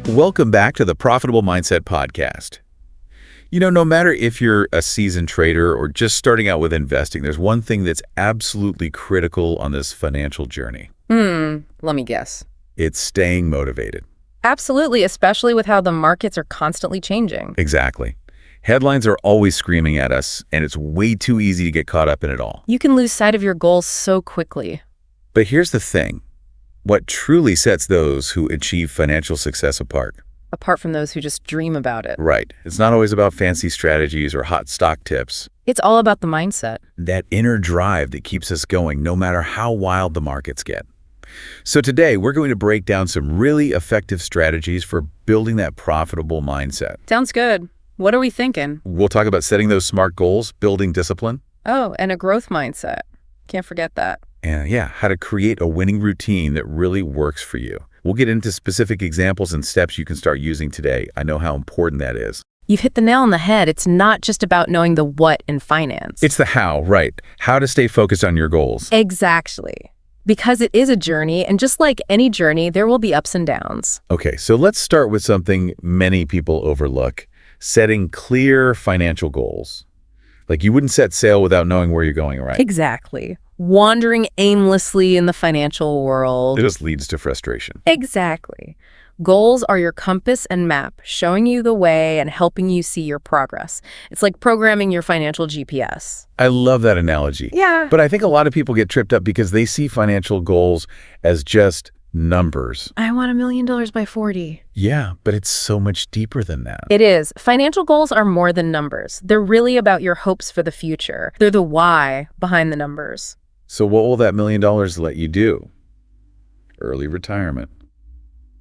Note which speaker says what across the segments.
Speaker 1: Welcome back to the Profitable Mindset Podcast. No matter if you're a seasoned trader or just starting out with investing, there's one thing that's absolutely critical on this financial journey.
Speaker 2: Let me guess.
Speaker 1: It's staying motivated.
Speaker 2: Absolutely, especially with how the markets are constantly changing.
Speaker 1: Exactly. Headlines are always screaming at us, and it's way too easy to get caught up in it all.
Speaker 2: You can lose sight of your goals so quickly.
Speaker 1: But here's the thing. What truly sets those who achieve financial success apart?
Speaker 2: Apart from those who just dream about it.
Speaker 1: Right. It's not always about fancy strategies or hot stock tips.
Speaker 2: It's all about the mindset.
Speaker 1: That inner drive that keeps us going no matter how wild the markets get. So today, we're going to break down some really effective strategies for building that profitable mindset.
Speaker 2: Sounds good. What are we thinking?
Speaker 1: We'll talk about setting those SMART goals, building discipline.
Speaker 2: Oh, and a growth mindset. Can't forget that.
Speaker 1: And how to create a winning routine that really works for you. We'll get into specific examples and steps you can start using today. I know how important that is.
Speaker 2: You've hit the nail on the head. It's not just about knowing the what in finance.
Speaker 1: It's the how, right? How to stay focused on your goals.
Speaker 2: Exactly. Because it is a journey, and just like any journey, there will be ups and downs.
Speaker 1: Okay, so let's start with something many people overlook, setting clear financial goals. Like you wouldn't set sail without knowing where you're going, right?
Speaker 2: Exactly. Wandering aimlessly in the financial world.
Speaker 1: It just leads to frustration.
Speaker 2: Exactly. Goals are your compass and map, showing you the way and helping you see your progress. It's like programming your financial GPS.
Speaker 1: I love that analogy.
Speaker 2: Yeah.
Speaker 1: But I think a lot of people get tripped up because they see financial goals as just numbers.
Speaker 2: I want $1 million by 40.
Speaker 1: Yeah, but it's so much deeper than that.
Speaker 2: It is. Financial goals are more than numbers. They're really about your hopes for the future. They're the why behind the numbers.
Speaker 1: So what will that $1 million let you do? Early retirement.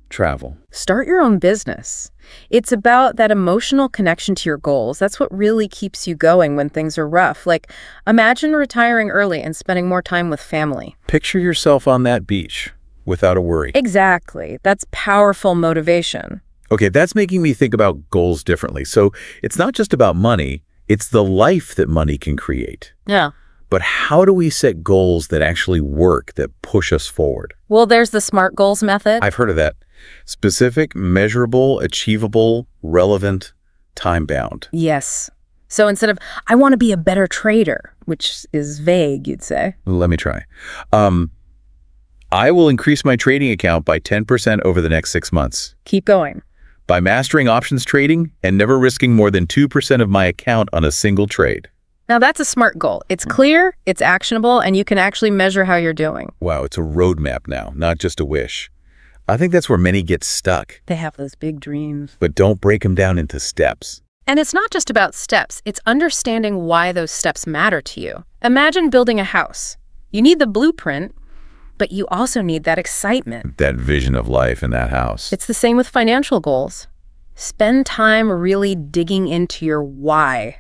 Speaker 1: Travel.
Speaker 2: Start your own business. It's about that emotional connection to your goals. That's what really keeps you going when things are rough. Like, imagine retiring early and spending more time with family.
Speaker 1: Picture yourself on that beach without a worry.
Speaker 2: Exactly. That's powerful motivation.
Speaker 1: Okay, that's making me think about goals differently. So it's not just about money, it's the life that money can create.
Speaker 2: Yeah.
Speaker 1: But how do we set goals that actually work, that push us forward?
Speaker 2: Well, there's the SMART goals method.
Speaker 1: I've heard of that. Specific, measurable, achievable, relevant, time-bound.
Speaker 2: Yes. So instead of, I want to be a better trader, which is vague, you'd say.
Speaker 1: Let me try. I will increase my trading account by 10% over the next 6 months.
Speaker 2: Keep going.
Speaker 1: By mastering options trading and never risking more than 2% of my account on a single trade.
Speaker 2: Now that's a SMART goal. It's clear, it's actionable, and you can actually measure how you're doing.
Speaker 1: Wow, it's a roadmap now, not just a wish. I think that's where many get stuck.
Speaker 2: They have those big dreams.
Speaker 1: But don't break them down into steps.
Speaker 2: And it's not just about steps. It's understanding why those steps matter to you. Imagine building a house. You need the blueprint, but you also need that excitement.
Speaker 1: That vision of life in that house.
Speaker 2: It's the same with financial goals. Spend time really digging into your why.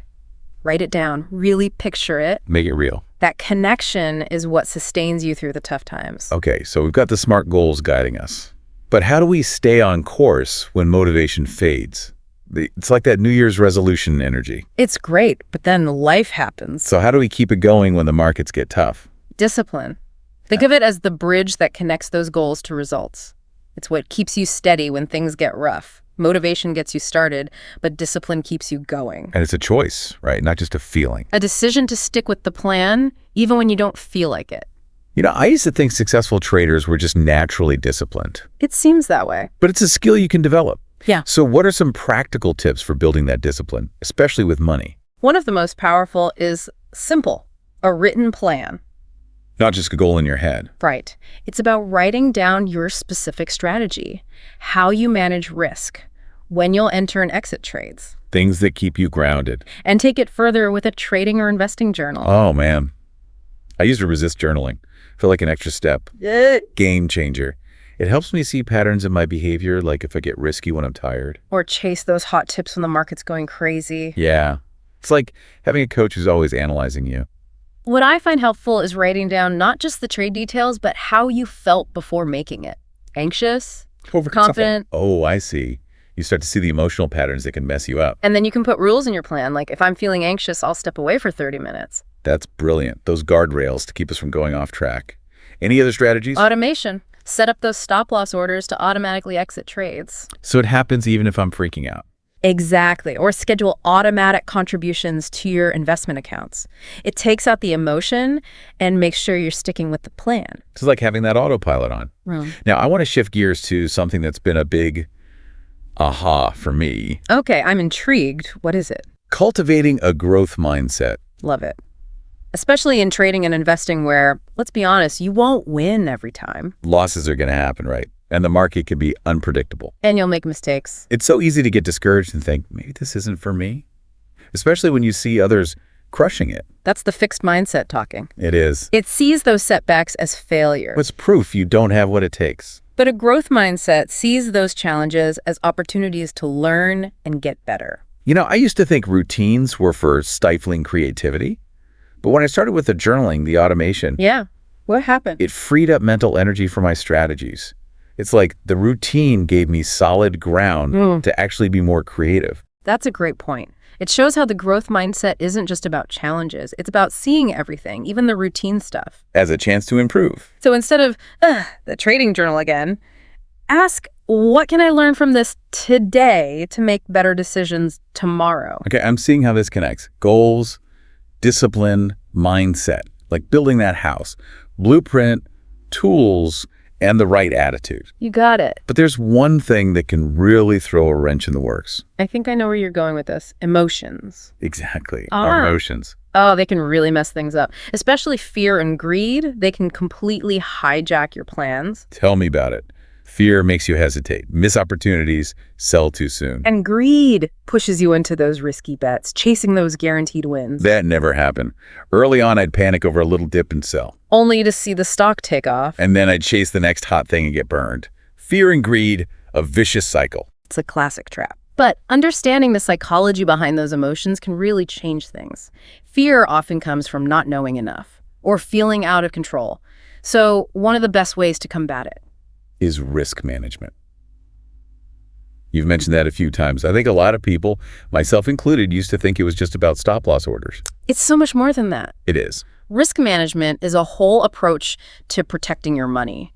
Speaker 2: Write it down. Really picture it.
Speaker 1: Make it real.
Speaker 2: That connection is what sustains you through the tough times.
Speaker 1: Okay, so we've got the SMART goals guiding us. But how do we stay on course when motivation fades? It's like that New Year's resolution energy.
Speaker 2: It's great, but then life happens.
Speaker 1: So how do we keep it going when the markets get tough?
Speaker 2: Discipline. Think of it as the bridge that connects those goals to results. It's what keeps you steady when things get rough. Motivation gets you started, but discipline keeps you going.
Speaker 1: And it's a choice, right? Not just a feeling.
Speaker 2: A decision to stick with the plan, even when you don't feel like it.
Speaker 1: I used to think successful traders were just naturally disciplined.
Speaker 2: It seems that way.
Speaker 1: But it's a skill you can develop.
Speaker 2: Yeah.
Speaker 1: So what are some practical tips for building that discipline, especially with money?
Speaker 2: One of the most powerful is simple, a written plan.
Speaker 1: Not just a goal in your head.
Speaker 2: Right. It's about writing down your specific strategy, how you manage risk, when you'll enter and exit trades.
Speaker 1: Things that keep you grounded.
Speaker 2: And take it further with a trading or investing journal.
Speaker 1: Oh, man. I used to resist journaling. Feel like an extra step. Game changer. It helps me see patterns in my behavior, like if I get risky when I'm tired.
Speaker 2: Or chase those hot tips when the market's going crazy.
Speaker 1: Yeah. It's like having a coach who's always analyzing you.
Speaker 2: What I find helpful is writing down not just the trade details, but how you felt before making it. Anxious? Confident?
Speaker 1: Oh, I see. You start to see the emotional patterns that can mess you up.
Speaker 2: And then you can put rules in your plan, like if I'm feeling anxious, I'll step away for 30 minutes.
Speaker 1: That's brilliant. Those guardrails to keep us from going off track. Any other strategies?
Speaker 2: Automation. Set up those stop-loss orders to automatically exit trades.
Speaker 1: So it happens even if I'm freaking out.
Speaker 2: Exactly. Or schedule automatic contributions to your investment accounts. It takes out the emotion and makes sure you're sticking with the plan.
Speaker 1: It's like having that autopilot on. Now, I want to shift gears to something that's been a big aha for me.
Speaker 2: Okay, I'm intrigued. What is it?
Speaker 1: Cultivating a growth mindset.
Speaker 2: Love it. Especially in trading and investing where, let's be honest, you won't win every time.
Speaker 1: Losses are going to happen, right? And the market can be unpredictable.
Speaker 2: And you'll make mistakes.
Speaker 1: It's so easy to get discouraged and think, maybe this isn't for me, especially when you see others crushing it.
Speaker 2: That's the fixed mindset talking.
Speaker 1: It is.
Speaker 2: It sees those setbacks as failure.
Speaker 1: What's proof you don't have what it takes?
Speaker 2: But a growth mindset sees those challenges as opportunities to learn and get better.
Speaker 1: You know, I used to think routines were for stifling creativity. But when I started with the journaling, the automation,
Speaker 2: Yeah. What happened?
Speaker 1: it freed up mental energy for my strategies. It's like the routine gave me solid ground to actually be more creative.
Speaker 2: That's a great point. It shows how the growth mindset isn't just about challenges. It's about seeing everything, even the routine stuff.
Speaker 1: As a chance to improve.
Speaker 2: So instead of, the trading journal again, ask, what can I learn from this today to make better decisions tomorrow?
Speaker 1: Okay, I'm seeing how this connects. Goals, discipline, mindset, like building that house, blueprint, tools, and the right attitude.
Speaker 2: You got it.
Speaker 1: But there's one thing that can really throw a wrench in the works.
Speaker 2: I think I know where you're going with this. Emotions.
Speaker 1: Exactly. Our emotions.
Speaker 2: Oh, they can really mess things up. Especially fear and greed. They can completely hijack your plans.
Speaker 1: Tell me about it. Fear makes you hesitate, miss opportunities, sell too soon.
Speaker 2: And greed pushes you into those risky bets, chasing those guaranteed wins.
Speaker 1: That never happened. Early on, I'd panic over a little dip and sell.
Speaker 2: Only to see the stock take off.
Speaker 1: And then I'd chase the next hot thing and get burned. Fear and greed, a vicious cycle.
Speaker 2: It's a classic trap. But understanding the psychology behind those emotions can really change things. Fear often comes from not knowing enough or feeling out of control. So one of the best ways to combat it
Speaker 1: is risk management. You've mentioned that a few times. I think a lot of people, myself included, used to think it was just about stop-loss orders.
Speaker 2: It's so much more than that.
Speaker 1: It is.
Speaker 2: Risk management is a whole approach to protecting your money.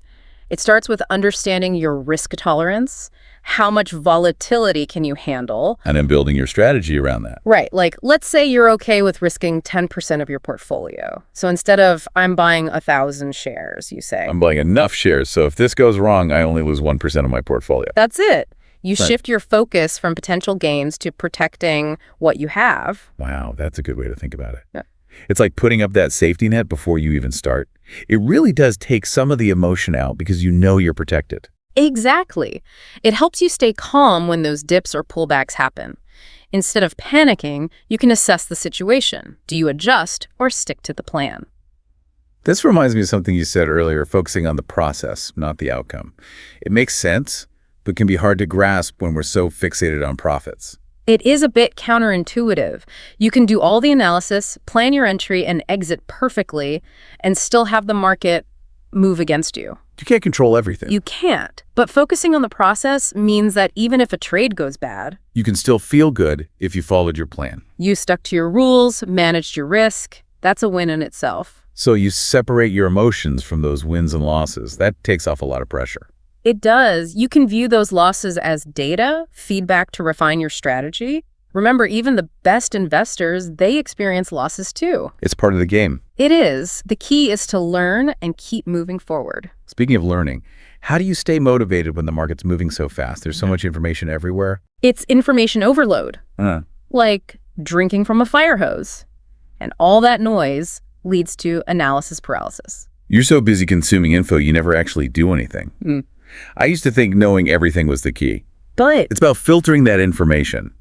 Speaker 2: It starts with understanding your risk tolerance. How much volatility can you handle?
Speaker 1: And then building your strategy around that.
Speaker 2: Right. Like, let's say you're okay with risking 10% of your portfolio. So instead of, I'm buying 1,000 shares, you say.
Speaker 1: I'm buying enough shares, so if this goes wrong, I only lose 1% of my portfolio.
Speaker 2: That's it. You
Speaker 1: Right.
Speaker 2: shift your focus from potential gains to protecting what you have.
Speaker 1: Wow, that's a good way to think about it.
Speaker 2: Yeah.
Speaker 1: It's like putting up that safety net before you even start. It really does take some of the emotion out because you know you're protected.
Speaker 2: Exactly. It helps you stay calm when those dips or pullbacks happen. Instead of panicking, you can assess the situation. Do you adjust or stick to the plan?
Speaker 1: This reminds me of something you said earlier, focusing on the process, not the outcome. It makes sense, but can be hard to grasp when we're so fixated on profits.
Speaker 2: It is a bit counterintuitive. You can do all the analysis, plan your entry, and exit perfectly, and still have the market move against you.
Speaker 1: You can't control everything.
Speaker 2: You can't. But focusing on the process means that even if a trade goes bad,
Speaker 1: You can still feel good if you followed your plan.
Speaker 2: you stuck to your rules, managed your risk. That's a win in itself.
Speaker 1: So you separate your emotions from those wins and losses. That takes off a lot of pressure.
Speaker 2: It does. You can view those losses as data, feedback to refine your strategy. Remember, even the best investors, they experience losses too.
Speaker 1: It's part of the game.
Speaker 2: It is. The key is to learn and keep moving forward.
Speaker 1: Speaking of learning, how do you stay motivated when the market's moving so fast? There's so much information everywhere.
Speaker 2: It's information overload, like drinking from a fire hose. And all that noise leads to analysis paralysis.
Speaker 1: You're so busy consuming info, you never actually do anything. I used to think knowing everything was the key.
Speaker 2: But
Speaker 1: It's about filtering that information.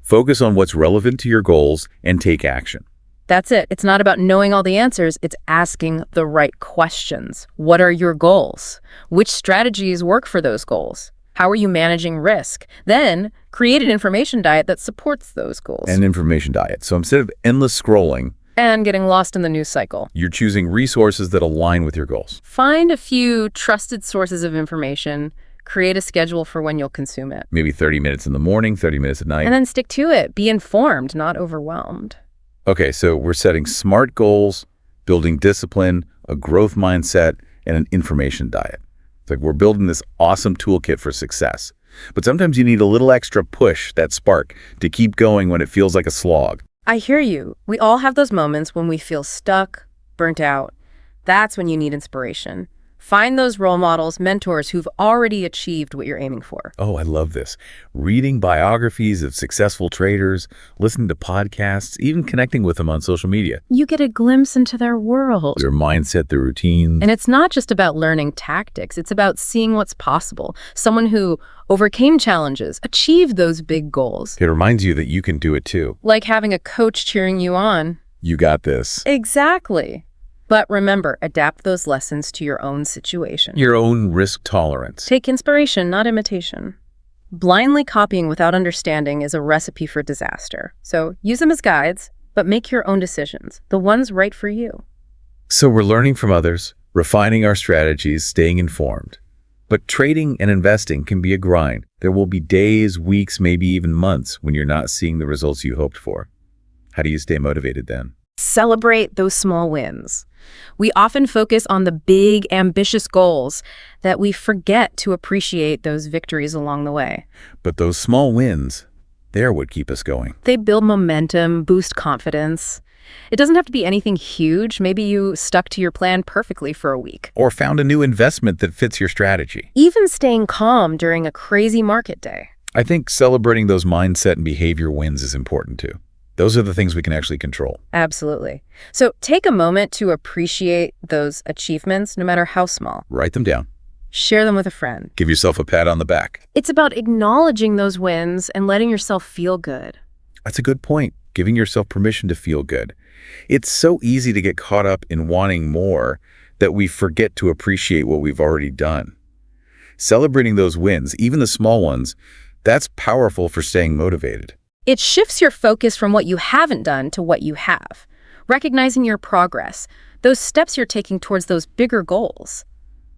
Speaker 1: Focus on what's relevant to your goals and take action.
Speaker 2: that's it. It's not about knowing all the answers. It's asking the right questions. What are your goals? Which strategies work for those goals? How are you managing risk? Then create an information diet that supports those goals.
Speaker 1: An information diet. So instead of endless scrolling,
Speaker 2: And getting lost in the news cycle.
Speaker 1: you're choosing resources that align with your goals.
Speaker 2: Find a few trusted sources of information. Create a schedule for when you'll consume it.
Speaker 1: Maybe 30 minutes in the morning, 30 minutes at night.
Speaker 2: And then stick to it. Be informed, not overwhelmed.
Speaker 1: Okay, so we're setting smart goals, building discipline, a growth mindset, and an information diet. It's like we're building this awesome toolkit for success. But sometimes you need a little extra push, that spark, to keep going when it feels like a slog.
Speaker 2: I hear you. We all have those moments when we feel stuck, burnt out. That's when you need inspiration. Find those role models, mentors who've already achieved what you're aiming for.
Speaker 1: Oh, I love this. Reading biographies of successful traders, listening to podcasts, even connecting with them on social media.
Speaker 2: You get a glimpse into their world.
Speaker 1: Their mindset, their routines.
Speaker 2: And it's not just about learning tactics. It's about seeing what's possible. Someone who overcame challenges, achieved those big goals.
Speaker 1: It reminds you that you can do it too.
Speaker 2: Like having a coach cheering you on.
Speaker 1: You got this.
Speaker 2: Exactly. But remember, adapt those lessons to your own situation.
Speaker 1: Your own risk tolerance.
Speaker 2: Take inspiration, not imitation. Blindly copying without understanding is a recipe for disaster. So use them as guides, but make your own decisions, the ones right for you.
Speaker 1: So we're learning from others, refining our strategies, staying informed. But trading and investing can be a grind. There will be days, weeks, maybe even months when you're not seeing the results you hoped for. How do you stay motivated then?
Speaker 2: Celebrate those small wins. We often focus on the big, ambitious goals that we forget to appreciate those victories along the way.
Speaker 1: But those small wins, they're what keep us going.
Speaker 2: They build momentum, boost confidence. It doesn't have to be anything huge. Maybe you stuck to your plan perfectly for a week.
Speaker 1: Or found a new investment that fits your strategy.
Speaker 2: Even staying calm during a crazy market day.
Speaker 1: I think celebrating those mindset and behavior wins is important too. Those are the things we can actually control.
Speaker 2: Absolutely. So take a moment to appreciate those achievements, no matter how small.
Speaker 1: Write them down.
Speaker 2: Share them with a friend.
Speaker 1: Give yourself a pat on the back.
Speaker 2: It's about acknowledging those wins and letting yourself feel good.
Speaker 1: That's a good point. Giving yourself permission to feel good. It's so easy to get caught up in wanting more that we forget to appreciate what we've already done. Celebrating those wins, even the small ones, that's powerful for staying motivated.
Speaker 2: It shifts your focus from what you haven't done to what you have, recognizing your progress, those steps you're taking towards those bigger goals.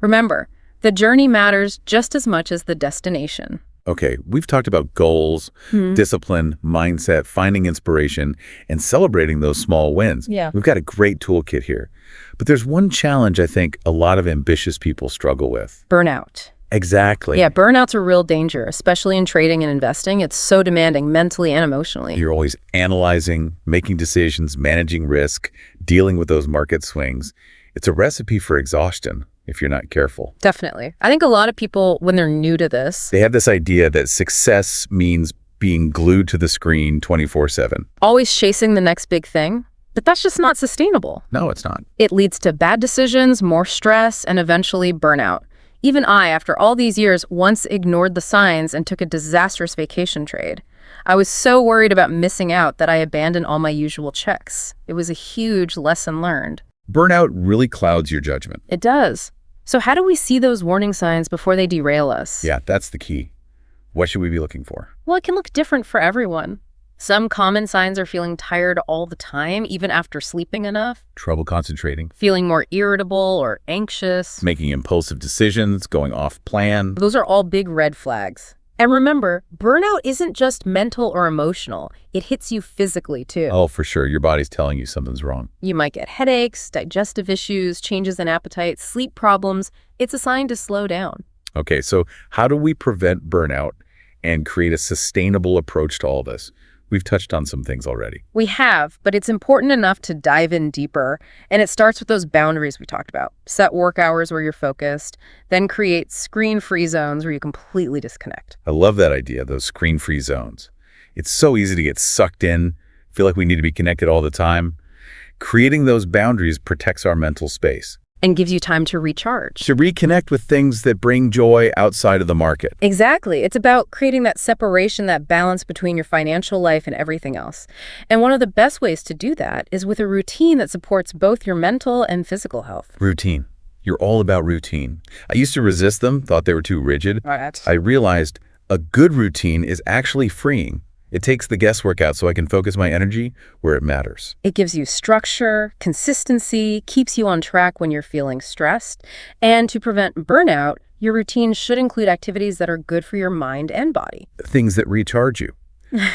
Speaker 2: Remember, the journey matters just as much as the destination.
Speaker 1: Okay, we've talked about goals, discipline, mindset, finding inspiration, and celebrating those small wins.
Speaker 2: Yeah.
Speaker 1: We've got a great toolkit here. But there's one challenge I think a lot of ambitious people struggle with.
Speaker 2: Burnout.
Speaker 1: Exactly.
Speaker 2: Yeah, burnout's a real danger, especially in trading and investing. It's so demanding mentally and emotionally.
Speaker 1: You're always analyzing, making decisions, managing risk, dealing with those market swings. It's a recipe for exhaustion if you're not careful.
Speaker 2: Definitely. I think a lot of people, when they're new to this,
Speaker 1: They have this idea that success means being glued to the screen 24/7.
Speaker 2: always chasing the next big thing, but that's just not sustainable.
Speaker 1: No, it's not.
Speaker 2: It leads to bad decisions, more stress, and eventually burnout. Even I, after all these years, once ignored the signs and took a disastrous vacation trade. I was so worried about missing out that I abandoned all my usual checks. It was a huge lesson learned.
Speaker 1: Burnout really clouds your judgment.
Speaker 2: It does. So how do we see those warning signs before they derail us?
Speaker 1: Yeah, that's the key. What should we be looking for?
Speaker 2: Well, it can look different for everyone. Some common signs are feeling tired all the time, even after sleeping enough,
Speaker 1: Trouble concentrating,
Speaker 2: feeling more irritable or anxious.
Speaker 1: making impulsive decisions, going off plan.
Speaker 2: Those are all big red flags. And remember, burnout isn't just mental or emotional. It hits you physically, too.
Speaker 1: Oh, for sure. Your body's telling you something's wrong.
Speaker 2: You might get headaches, digestive issues, changes in appetite, sleep problems. It's a sign to slow down.
Speaker 1: Okay, so how do we prevent burnout and create a sustainable approach to all this? We've touched on some things already.
Speaker 2: We have, but it's important enough to dive in deeper, and it starts with those boundaries we talked about. Set work hours where you're focused, then create screen-free zones where you completely disconnect.
Speaker 1: I love that idea, those screen-free zones. It's so easy to get sucked in, feel like we need to be connected all the time. Creating those boundaries protects our mental space.
Speaker 2: And gives you time to recharge.
Speaker 1: To reconnect with things that bring joy outside of the market.
Speaker 2: Exactly. It's about creating that separation, that balance between your financial life and everything else. And one of the best ways to do that is with a routine that supports both your mental and physical health.
Speaker 1: Routine. You're all about routine. I used to resist them, thought they were too rigid.
Speaker 2: Right.
Speaker 1: I realized a good routine is actually freeing. It takes the guesswork out so I can focus my energy where it matters.
Speaker 2: It gives you structure, consistency, keeps you on track when you're feeling stressed. And to prevent burnout, your routine should include activities that are good for your mind and body.
Speaker 1: Things that recharge you.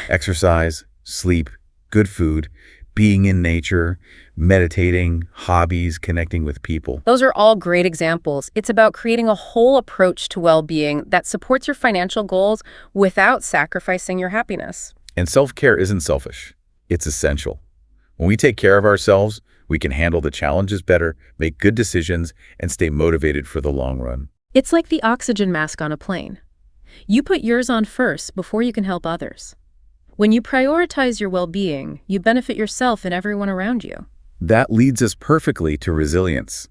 Speaker 1: Exercise, sleep, good food, being in nature, meditating, hobbies, connecting with people.
Speaker 2: Those are all great examples. It's about creating a whole approach to well-being that supports your financial goals without sacrificing your happiness.
Speaker 1: And self-care isn't selfish. It's essential. When we take care of ourselves, we can handle the challenges better, make good decisions, and stay motivated for the long run.
Speaker 2: It's like the oxygen mask on a plane. You put yours on first before you can help others. When you prioritize your well-being, you benefit yourself and everyone around you.
Speaker 1: That leads us perfectly to resilience.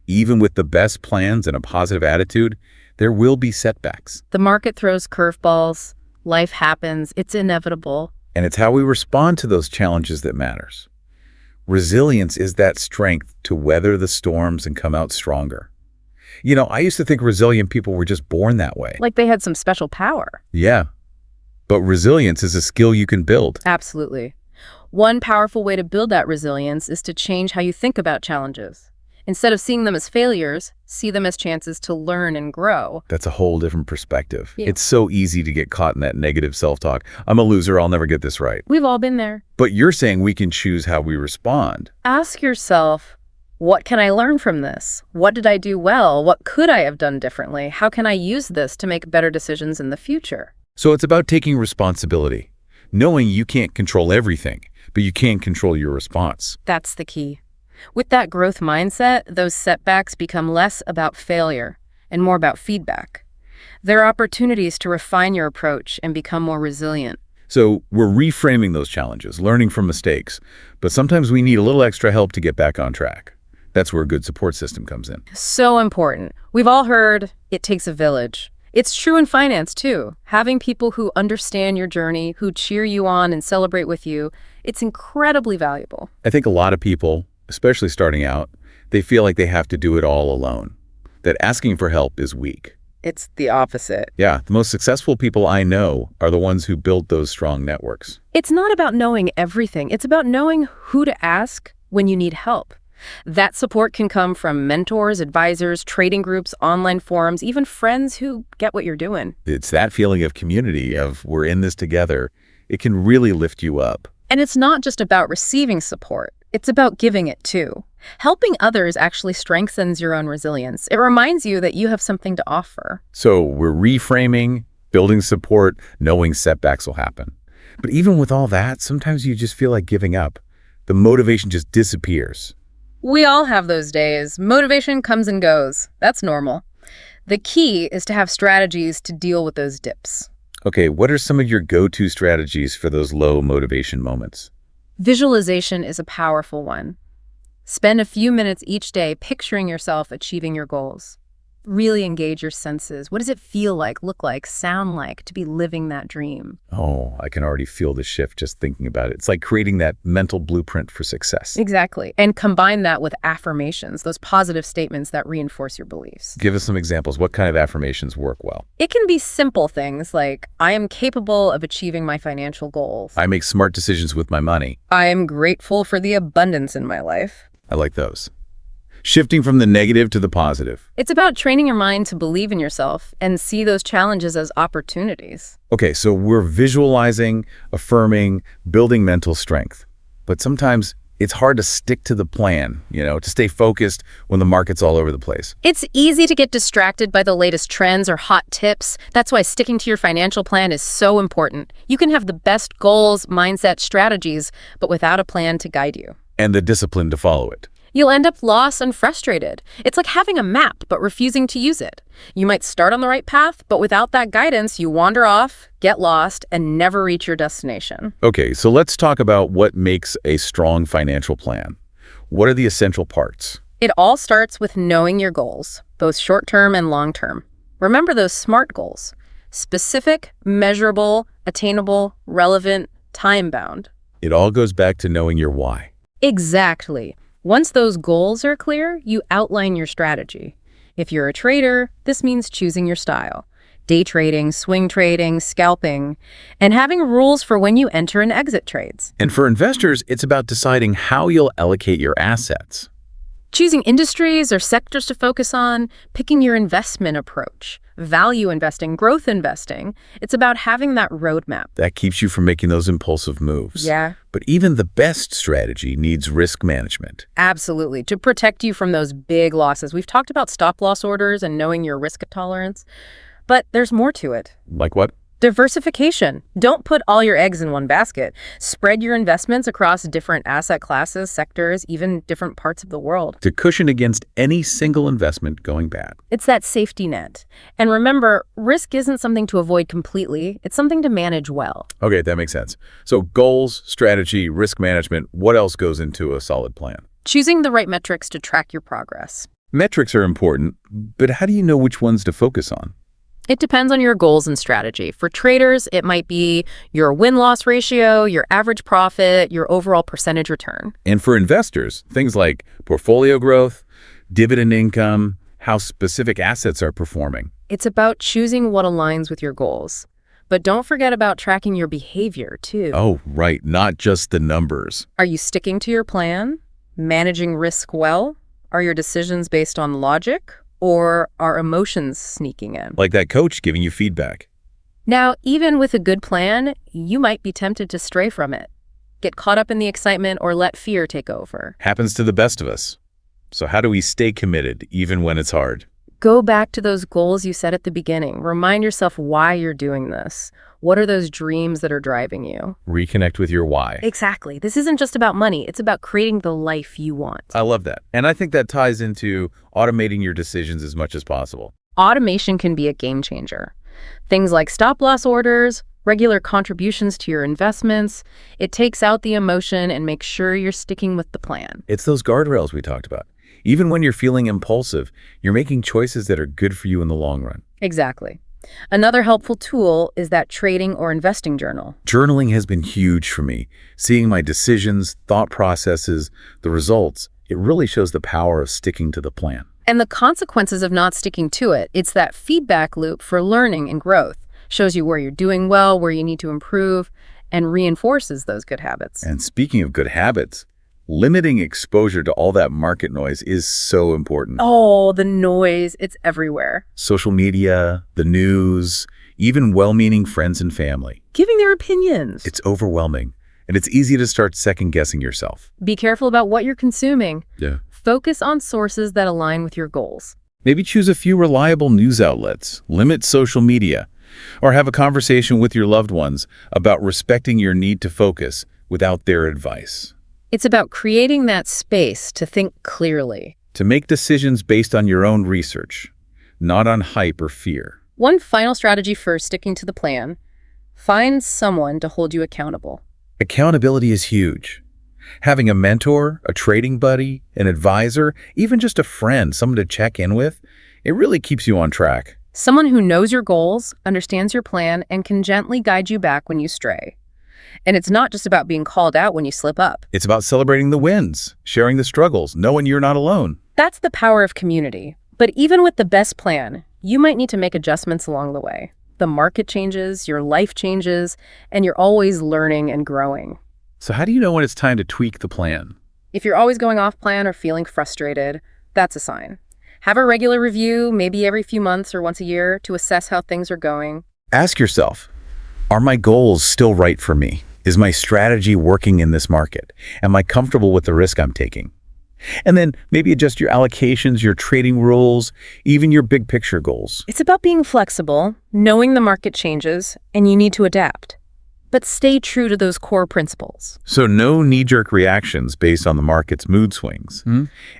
Speaker 1: Even with the best plans and a positive attitude, there will be setbacks.
Speaker 2: The market throws curveballs, life happens, it's inevitable.
Speaker 1: And it's how we respond to those challenges that matters. Resilience is that strength to weather the storms and come out stronger. You know, I used to think resilient people were just born that way.
Speaker 2: Like they had some special power.
Speaker 1: Yeah. But resilience is a skill you can build.
Speaker 2: Absolutely. One powerful way to build that resilience is to change how you think about challenges. Instead of seeing them as failures, see them as chances to learn and grow.
Speaker 1: That's a whole different perspective.
Speaker 2: Yeah.
Speaker 1: It's so easy to get caught in that negative self-talk. I'm a loser, I'll never get this right.
Speaker 2: We've all been there.
Speaker 1: But you're saying we can choose how we respond.
Speaker 2: Ask yourself, what can I learn from this? What did I do well? What could I have done differently? How can I use this to make better decisions in the future?
Speaker 1: So it's about taking responsibility, knowing you can't control everything, but you can control your response.
Speaker 2: That's the key. With that growth mindset, those setbacks become less about failure and more about feedback. They're opportunities to refine your approach and become more resilient.
Speaker 1: So we're reframing those challenges, learning from mistakes, but sometimes we need a little extra help to get back on track. That's where a good support system comes in.
Speaker 2: So important. We've all heard it takes a village. It's true in finance, too. Having people who understand your journey, who cheer you on and celebrate with you, it's incredibly valuable.
Speaker 1: I think a lot of people, especially starting out, they feel like they have to do it all alone, that asking for help is weak.
Speaker 2: It's the opposite.
Speaker 1: Yeah, the most successful people I know are the ones who built those strong networks.
Speaker 2: It's not about knowing everything. It's about knowing who to ask when you need help. That support can come from mentors, advisors, trading groups, online forums, even friends who get what you're doing.
Speaker 1: It's that feeling of community, of we're in this together. It can really lift you up.
Speaker 2: And it's not just about receiving support. It's about giving it too. Helping others actually strengthens your own resilience. It reminds you that you have something to offer.
Speaker 1: So we're reframing, building support, knowing setbacks will happen. But even with all that, sometimes you just feel like giving up. The motivation just disappears.
Speaker 2: We all have those days. Motivation comes and goes. That's normal. The key is to have strategies to deal with those dips.
Speaker 1: Okay, what are some of your go-to strategies for those low motivation moments?
Speaker 2: Visualization is a powerful one. Spend a few minutes each day picturing yourself achieving your goals. Really engage your senses. What does it feel like, look like, sound like to be living that dream?
Speaker 1: Oh, I can already feel the shift just thinking about it. It's like creating that mental blueprint for success.
Speaker 2: Exactly. And combine that with affirmations, those positive statements that reinforce your beliefs.
Speaker 1: Give us some examples. What kind of affirmations work well?
Speaker 2: It can be simple things like, I am capable of achieving my financial goals.
Speaker 1: I make smart decisions with my money.
Speaker 2: I am grateful for the abundance in my life.
Speaker 1: I like those. Shifting from the negative to the positive.
Speaker 2: It's about training your mind to believe in yourself and see those challenges as opportunities.
Speaker 1: Okay, so we're visualizing, affirming, building mental strength. But sometimes it's hard to stick to the plan, to stay focused when the market's all over the place.
Speaker 2: It's easy to get distracted by the latest trends or hot tips. That's why sticking to your financial plan is so important. You can have the best goals, mindset, strategies, but without a plan to guide you.
Speaker 1: And the discipline to follow it.
Speaker 2: You'll end up lost and frustrated. It's like having a map, but refusing to use it. You might start on the right path, but without that guidance, you wander off, get lost, and never reach your destination.
Speaker 1: Okay, so let's talk about what makes a strong financial plan. What are the essential parts?
Speaker 2: It all starts with knowing your goals, both short-term and long-term. Remember those SMART goals: specific, measurable, attainable, relevant, time-bound.
Speaker 1: It all goes back to knowing your why.
Speaker 2: Exactly. Once those goals are clear, you outline your strategy. If you're a trader, this means choosing your style. Day trading, swing trading, scalping, and having rules for when you enter and exit trades.
Speaker 1: And for investors, it's about deciding how you'll allocate your assets.
Speaker 2: Choosing industries or sectors to focus on, picking your investment approach, value investing, growth investing. It's about having that roadmap.
Speaker 1: That keeps you from making those impulsive moves.
Speaker 2: Yeah,
Speaker 1: But even the best strategy needs risk management.
Speaker 2: absolutely. To protect you from those big losses. We've talked about stop loss orders and knowing your risk tolerance, but there's more to it.
Speaker 1: Like what?
Speaker 2: Diversification. Don't put all your eggs in one basket. Spread your investments across different asset classes, sectors, even different parts of the world.
Speaker 1: To cushion against any single investment going bad.
Speaker 2: It's that safety net. And remember, risk isn't something to avoid completely. It's something to manage well.
Speaker 1: Okay, that makes sense. So goals, strategy, risk management, what else goes into a solid plan?
Speaker 2: Choosing the right metrics to track your progress.
Speaker 1: Metrics are important, but how do you know which ones to focus on?
Speaker 2: It depends on your goals and strategy. For traders, it might be your win-loss ratio, your average profit, your overall percentage return.
Speaker 1: And for investors, things like portfolio growth, dividend income, how specific assets are performing.
Speaker 2: It's about choosing what aligns with your goals. But don't forget about tracking your behavior, too.
Speaker 1: Oh, right, not just the numbers.
Speaker 2: Are you sticking to your plan? Managing risk well? Are your decisions based on logic? Or are emotions sneaking in?
Speaker 1: Like that coach giving you feedback.
Speaker 2: Now, even with a good plan, you might be tempted to stray from it. Get caught up in the excitement or let fear take over.
Speaker 1: Happens to the best of us. So how do we stay committed even when it's hard?
Speaker 2: Go back to those goals you set at the beginning. Remind yourself why you're doing this. What are those dreams that are driving you?
Speaker 1: Reconnect with your why.
Speaker 2: Exactly. This isn't just about money. It's about creating the life you want.
Speaker 1: I love that. And I think that ties into automating your decisions as much as possible.
Speaker 2: Automation can be a game changer. Things like stop-loss orders, regular contributions to your investments. It takes out the emotion and makes sure you're sticking with the plan.
Speaker 1: It's those guardrails we talked about. Even when you're feeling impulsive, you're making choices that are good for you in the long run.
Speaker 2: Exactly. Another helpful tool is that trading or investing journal.
Speaker 1: Journaling has been huge for me. Seeing my decisions, thought processes, the results, it really shows the power of sticking to the plan.
Speaker 2: And the consequences of not sticking to it. It's that feedback loop for learning and growth. Shows you where you're doing well, where you need to improve, and reinforces those good habits.
Speaker 1: And speaking of good habits, limiting exposure to all that market noise is so important.
Speaker 2: Oh, the noise. It's everywhere.
Speaker 1: Social media, the news, even well-meaning friends and family.
Speaker 2: Giving their opinions.
Speaker 1: It's overwhelming, and it's easy to start second-guessing yourself.
Speaker 2: Be careful about what you're consuming.
Speaker 1: Yeah.
Speaker 2: Focus on sources that align with your goals.
Speaker 1: Maybe choose a few reliable news outlets, limit social media, or have a conversation with your loved ones about respecting your need to focus without their advice.
Speaker 2: It's about creating that space to think clearly.
Speaker 1: To make decisions based on your own research, not on hype or fear.
Speaker 2: One final strategy for sticking to the plan: find someone to hold you accountable.
Speaker 1: Accountability is huge. Having a mentor, a trading buddy, an advisor, even just a friend, someone to check in with, it really keeps you on track.
Speaker 2: Someone who knows your goals, understands your plan, and can gently guide you back when you stray. And it's not just about being called out when you slip up.
Speaker 1: It's about celebrating the wins, sharing the struggles, knowing you're not alone.
Speaker 2: That's the power of community. But even with the best plan, you might need to make adjustments along the way. The market changes, your life changes, and you're always learning and growing.
Speaker 1: So how do you know when it's time to tweak the plan?
Speaker 2: If you're always going off plan or feeling frustrated, that's a sign. Have a regular review, maybe every few months or once a year, to assess how things are going.
Speaker 1: Ask yourself, are my goals still right for me? Is my strategy working in this market? Am I comfortable with the risk I'm taking? And then maybe adjust your allocations, your trading rules, even your big picture goals.
Speaker 2: It's about being flexible, knowing the market changes, and you need to adapt. But stay true to those core principles.
Speaker 1: So no knee-jerk reactions based on the market's mood swings.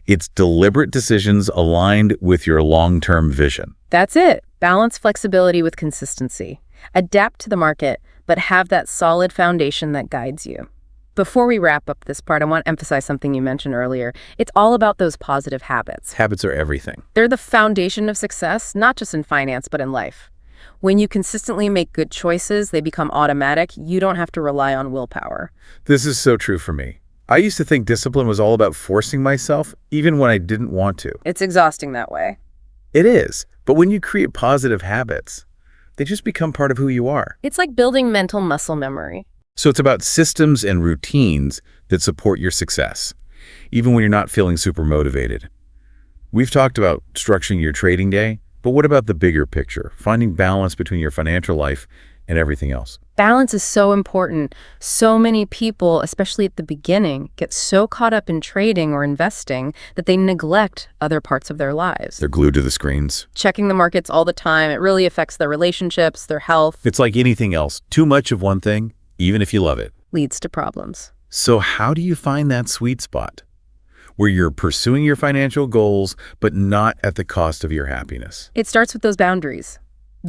Speaker 1: It's deliberate decisions aligned with your long-term vision.
Speaker 2: That's it. Balance flexibility with consistency. Adapt to the market, but have that solid foundation that guides you. Before we wrap up this part, I want to emphasize something you mentioned earlier. It's all about those positive habits.
Speaker 1: Habits are everything.
Speaker 2: They're the foundation of success, not just in finance, but in life. When you consistently make good choices, they become automatic. You don't have to rely on willpower.
Speaker 1: This is so true for me. I used to think discipline was all about forcing myself, even when I didn't want to.
Speaker 2: It's exhausting that way.
Speaker 1: It is. But when you create positive habits, they just become part of who you are.
Speaker 2: It's like building mental muscle memory.
Speaker 1: So it's about systems and routines that support your success. even when you're not feeling super motivated. We've talked about structuring your trading day, but what about the bigger picture, finding balance between your financial life and everything else?
Speaker 2: Balance is so important. So many people, especially at the beginning, get so caught up in trading or investing that they neglect other parts of their lives.
Speaker 1: They're glued to the screens.
Speaker 2: Checking the markets all the time, it really affects their relationships, their health,
Speaker 1: It's like anything else. Too much of one thing, even if you love it.
Speaker 2: leads to problems.
Speaker 1: So how do you find that sweet spot where you're pursuing your financial goals, but not at the cost of your happiness?
Speaker 2: It starts with those boundaries.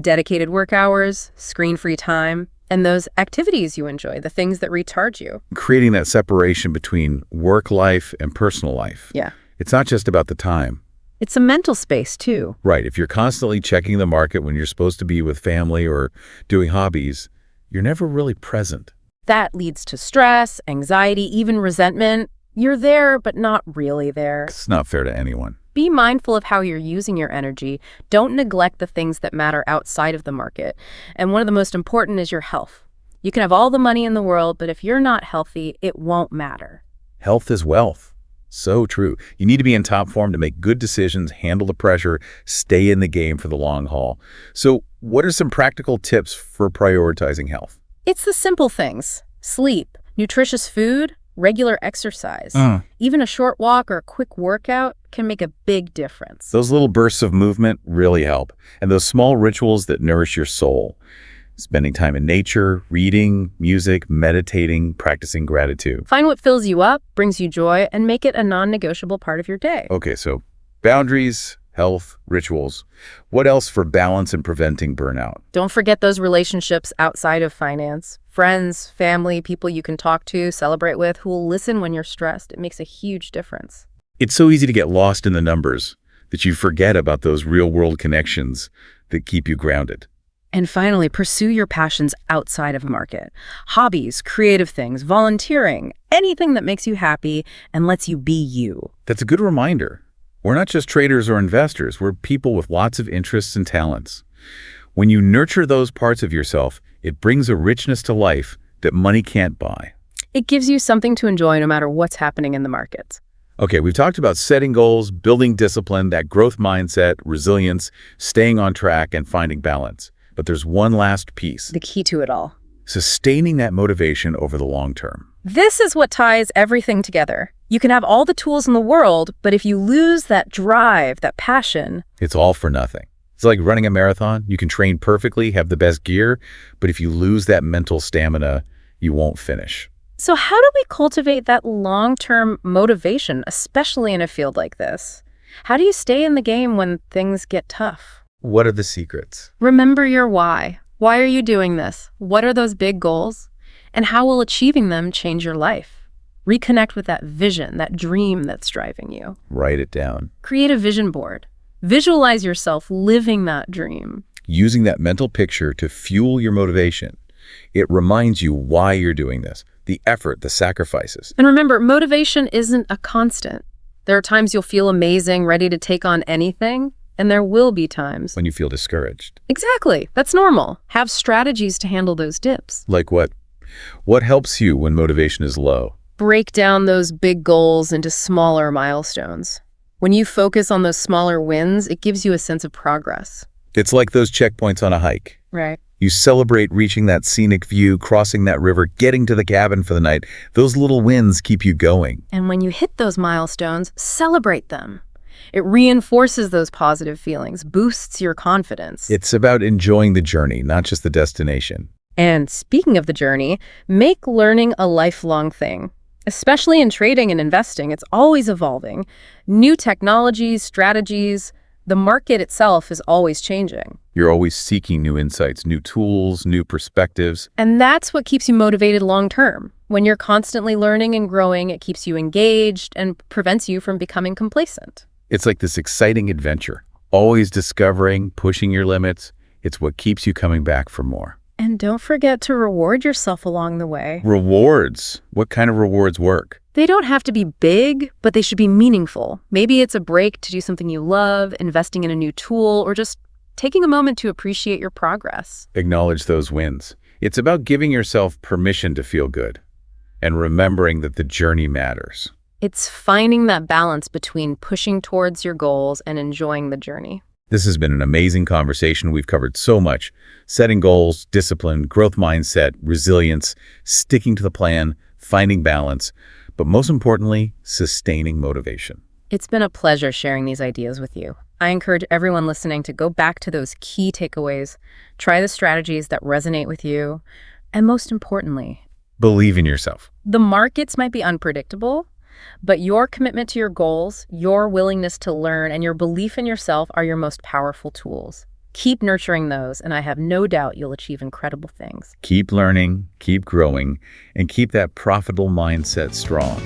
Speaker 2: Dedicated work hours, screen-free time, and those activities you enjoy, the things that recharge you.
Speaker 1: Creating that separation between work life and personal life.
Speaker 2: Yeah.
Speaker 1: It's not just about the time.
Speaker 2: It's a mental space, too.
Speaker 1: Right. If you're constantly checking the market when you're supposed to be with family or doing hobbies, you're never really present.
Speaker 2: That leads to stress, anxiety, even resentment. You're there, but not really there.
Speaker 1: It's not fair to anyone.
Speaker 2: Be mindful of how you're using your energy. Don't neglect the things that matter outside of the market. And one of the most important is your health. You can have all the money in the world, but if you're not healthy, it won't matter.
Speaker 1: Health is wealth. So true. You need to be in top form to make good decisions, handle the pressure, stay in the game for the long haul. So what are some practical tips for prioritizing health?
Speaker 2: It's the simple things. Sleep, nutritious food, regular exercise. Even a short walk or a quick workout can make a big difference.
Speaker 1: Those little bursts of movement really help. And those small rituals that nourish your soul. Spending time in nature, reading, music, meditating, practicing gratitude.
Speaker 2: Find what fills you up, brings you joy, and make it a non-negotiable part of your day.
Speaker 1: Okay, so boundaries, health, rituals. What else for balance and preventing burnout?
Speaker 2: Don't forget those relationships outside of finance. Friends, family, people you can talk to, celebrate with, who will listen when you're stressed. It makes a huge difference.
Speaker 1: It's so easy to get lost in the numbers that you forget about those real-world connections that keep you grounded.
Speaker 2: And finally, pursue your passions outside of market. Hobbies, creative things, volunteering, anything that makes you happy and lets you be you.
Speaker 1: That's a good reminder. We're not just traders or investors. We're people with lots of interests and talents. When you nurture those parts of yourself, it brings a richness to life that money can't buy.
Speaker 2: It gives you something to enjoy no matter what's happening in the markets.
Speaker 1: Okay, we've talked about setting goals, building discipline, that growth mindset, resilience, staying on track, and finding balance. But there's one last piece.
Speaker 2: The key to it all.
Speaker 1: Sustaining that motivation over the long term.
Speaker 2: This is what ties everything together. You can have all the tools in the world, but if you lose that drive, that passion,
Speaker 1: It's all for nothing. It's like running a marathon. You can train perfectly, have the best gear, but if you lose that mental stamina, you won't finish.
Speaker 2: So how do we cultivate that long-term motivation, especially in a field like this? How do you stay in the game when things get tough?
Speaker 1: What are the secrets?
Speaker 2: Remember your why. Why are you doing this? What are those big goals? And how will achieving them change your life? Reconnect with that vision, that dream that's driving you.
Speaker 1: Write it down.
Speaker 2: Create a vision board. Visualize yourself living that dream.
Speaker 1: Using that mental picture to fuel your motivation. It reminds you why you're doing this, the effort, the sacrifices.
Speaker 2: And remember, motivation isn't a constant. There are times you'll feel amazing, ready to take on anything, and there will be times
Speaker 1: When you feel discouraged.
Speaker 2: Exactly. That's normal. Have strategies to handle those dips.
Speaker 1: Like what? What helps you when motivation is low?
Speaker 2: Break down those big goals into smaller milestones. When you focus on those smaller wins, it gives you a sense of progress.
Speaker 1: It's like those checkpoints on a hike.
Speaker 2: Right.
Speaker 1: You celebrate reaching that scenic view, crossing that river, getting to the cabin for the night. Those little wins keep you going.
Speaker 2: And when you hit those milestones, celebrate them. It reinforces those positive feelings, boosts your confidence.
Speaker 1: It's about enjoying the journey, not just the destination.
Speaker 2: And speaking of the journey, make learning a lifelong thing. Especially in trading and investing, it's always evolving. New technologies, strategies, the market itself is always changing.
Speaker 1: You're always seeking new insights, new tools, new perspectives.
Speaker 2: And that's what keeps you motivated long term. When you're constantly learning and growing, it keeps you engaged and prevents you from becoming complacent.
Speaker 1: It's like this exciting adventure, always discovering, pushing your limits. It's what keeps you coming back for more.
Speaker 2: And don't forget to reward yourself along the way.
Speaker 1: Rewards. What kind of rewards work?
Speaker 2: They don't have to be big, but they should be meaningful. Maybe it's a break to do something you love, investing in a new tool, or just taking a moment to appreciate your progress.
Speaker 1: Acknowledge those wins. It's about giving yourself permission to feel good and remembering that the journey matters.
Speaker 2: It's finding that balance between pushing towards your goals and enjoying the journey.
Speaker 1: This has been an amazing conversation. We've covered so much: setting goals, discipline, growth mindset, resilience, sticking to the plan, finding balance, but most importantly, sustaining motivation.
Speaker 2: It's been a pleasure sharing these ideas with you. I encourage everyone listening to go back to those key takeaways, try the strategies that resonate with you, and most importantly,
Speaker 1: Believe in yourself.
Speaker 2: the markets might be unpredictable, but your commitment to your goals, your willingness to learn, and your belief in yourself are your most powerful tools. Keep nurturing those, and I have no doubt you'll achieve incredible things.
Speaker 1: Keep learning, keep growing, and keep that profitable mindset strong.